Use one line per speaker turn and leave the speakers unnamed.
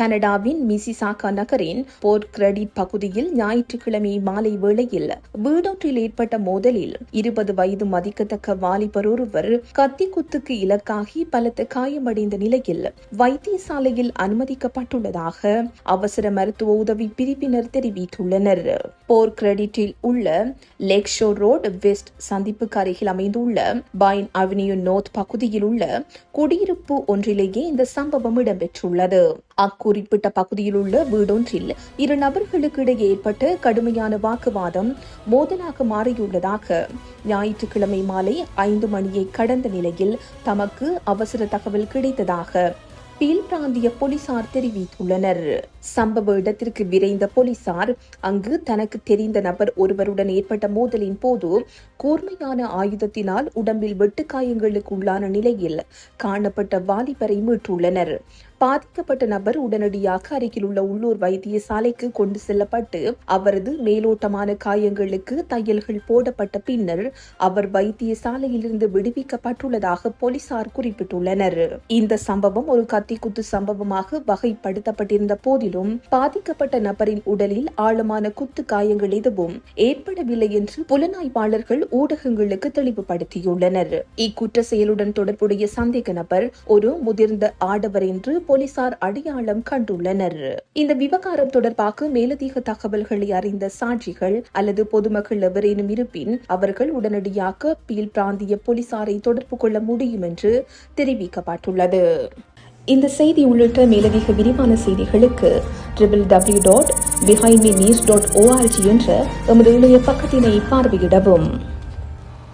கனடாவின் மிசிசாகா நகரின் board credit பகுதியில் ஞாயிற்றுக்கிழமை மாலை வேளையில் வீடொன்றில் ஏற்பட்ட மோதலில் 20 வயது மதிக்கத்தக்க வாலிபர் ஒருவர் கத்திக்குத்துக்கு இலக்காகி பலத்த காயமடைந்த நிலையில் வைத்தியசாலையில் அனுமதிக்கப்பட்டுள்ளதாக அவசர மருத்துவ உதவி பிரிவினர் தெரிவித்துள்ளனர். போர்ட் கிரெடிட்டில் உள்ள லேக் ஷோர் ரோட் வெஸ்ட் சந்திப்புக்கு அருகில் அமைந்துள்ள பைன் அவென்யூ நோர்த் பகுதியில் உள்ள குடியிருப்பு ஒன்றிலேயே இந்த சம்பவம் இடம்பெற்றுள்ளது. அக்குறிப்பிட்ட பகுதியில் உள்ள வீடொன்றில் இரு நபர்களுக்கு இடையே ஏற்பட்ட கடுமையான வாக்குவாதம் மோதலாக மாறியுள்ளதாக ஞாயிற்றுக்கிழமை மாலை 5 மணியை கடந்த நிலையில் தமக்கு அவசர தகவல் கிடைத்ததாக பீல் பிராந்திய போலீசார் தெரிவித்துள்ளனர். சம்பவ இடத்திற்கு விரைந்த போலீசார் அங்கு தனக்கு தெரிந்த நபர் ஒருவருடன் ஏற்பட்ட மோதலின் போது கூர்மையான ஆயுதத்தினால் உடம்பில் வெட்டுக்காயங்களுக்கு உள்ளான நிலையில் காணப்பட்ட வாலிபரை மீட்டுள்ளனர். பாதிக்கப்பட்ட நபர் உடனடியாக அருகில் உள்ள உள்ளூர் வைத்தியசாலைக்கு கொண்டு செல்லப்பட்டு அவரது மேலோட்டமான காயங்களுக்கு தையல்கள் போடப்பட்ட பின்னர் அவர் வைத்தியசாலையிலிருந்து விடுவிக்கப்பட்டுள்ளதாக போலீசார் குறிப்பிட்டுள்ளனர். இந்த சம்பவம் ஒரு கத்திக்குத்து சம்பவமாக வகைப்படுத்தப்பட்டிருந்த போதிலும் பாதிக்கப்பட்ட நபரின் உடலில் ஆழமான குத்து காயங்கள் எதுவும் ஏற்படவில்லை என்று புலனாய்வாளர்கள் ஊடகங்களுக்கு தெளிவுபடுத்தியுள்ளனர். இக்குற்ற செயலுடன் தொடர்புடைய சந்தேக நபர் ஒரு முதிர்ந்த ஆடவர் என்று போலீசார் அடையாளம் கண்டுள்ளனர். இந்த விவகாரம் தொடர்பாக மேலதிக தகவல்களை அறிந்த சாட்சிகள் அல்லது பொதுமக்கள் எவரேனும் இருப்பின் அவர்கள் உடனடியாக பீல் பிராந்திய போலீசாரை தொடர்பு கொள்ள முடியும் என்று தெரிவிக்கப்பட்டுள்ளது. இந்த செய்தி உள்ளிட்ட மேலதிக விரிவான செய்திகளுக்கு www.behindmenews.org என்ற எமது இணைய பக்கத்தினை பார்வையிடவும்.